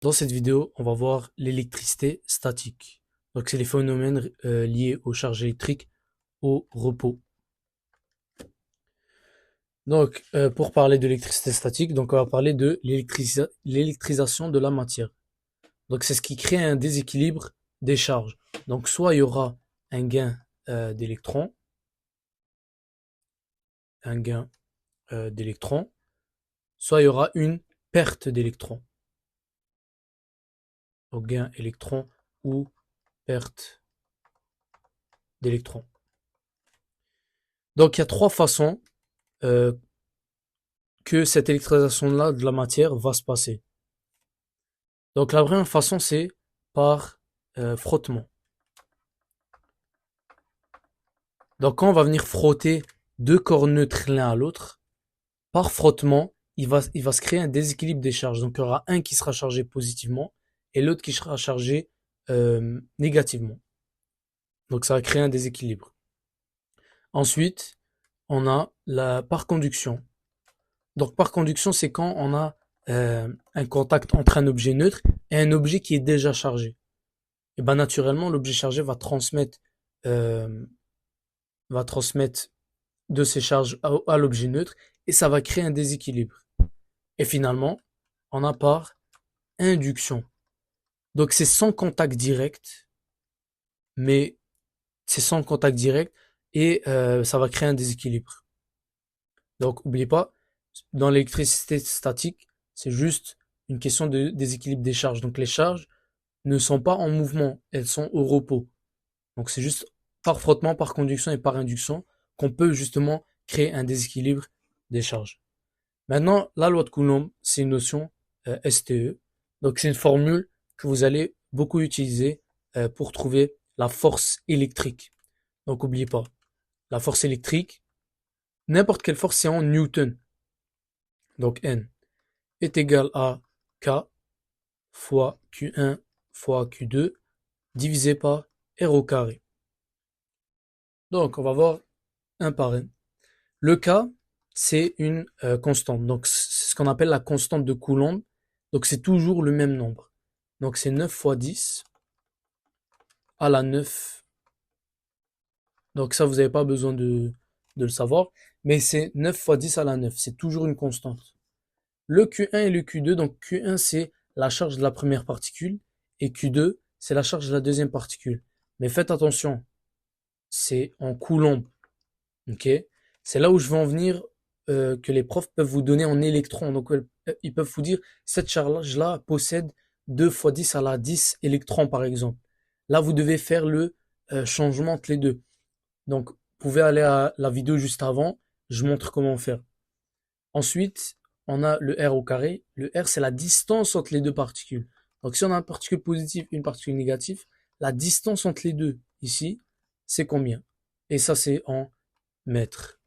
Dans cette vidéo, on va voir l'électricité statique. Donc, c'est les phénomènes liés aux charges électriques au repos. Donc, pour parler de l'électricité statique, donc on va parler de l'électrisation de la matière. Donc, c'est ce qui crée un déséquilibre des charges. Donc, soit il y aura un gain d'électrons, soit il y aura une perte d'électrons. Donc, gain électron ou perte d'électrons. Donc, il y a trois façons euh, que cette électrisation-là de la matière va se passer. Donc la première façon, c'est par frottement. Donc quand on va venir frotter deux corps neutres l'un à l'autre, par frottement, il va se créer un déséquilibre des charges. Donc il y aura un qui sera chargé positivement et l'autre qui sera chargé négativement. Donc ça va créer un déséquilibre. Ensuite, on a la par conduction. Donc par conduction, c'est quand on a un contact entre un objet neutre et un objet qui est déjà chargé. Et ben naturellement, l'objet chargé euh, va transmettre de ses charges à l'objet neutre et ça va créer un déséquilibre. Et finalement, on a par induction. Donc c'est sans contact direct, mais c'est sans contact direct et ça va créer un déséquilibre. Donc n'oubliez pas, dans l'électricité statique, c'est juste une question de déséquilibre des charges. Donc les charges ne sont pas en mouvement, elles sont au repos. Donc c'est juste par frottement, par conduction et par induction qu'on peut justement créer un déséquilibre des charges. Maintenant, la loi de Coulomb, c'est une notion STE. Donc c'est une formule que vous allez beaucoup utiliser pour trouver la force électrique. Donc n'oubliez pas, la force électrique, n'importe quelle force, c'est en Newton. Donc N est égal à K fois Q1 fois Q2 divisé par R au carré. Donc on va voir un par un. Le K, c'est une constante. Donc c'est ce qu'on appelle la constante de Coulomb. Donc c'est toujours le même nombre. Donc c'est 9 fois 10 à la 9. Donc ça, vous n'avez pas besoin de le savoir. Mais c'est 9 fois 10 à la 9. C'est toujours une constante. Le Q1 et le Q2. Donc Q1, c'est la charge de la première particule. Et Q2, c'est la charge de la deuxième particule. Mais faites attention, c'est en Coulomb. Ok? C'est là où je veux en venir, que les profs peuvent vous donner en électrons. Donc, ils peuvent vous dire, cette charge-là possède 2 fois 10 à la 10 électrons, par exemple. Là, vous devez faire le changement entre les deux. Donc, vous pouvez aller à la vidéo juste avant, je montre comment faire. Ensuite, on a le R au carré. Le R, c'est la distance entre les deux particules. Donc, si on a une particule positive et une particule négative, la distance entre les deux, ici, c'est combien? Et ça, c'est en mètres.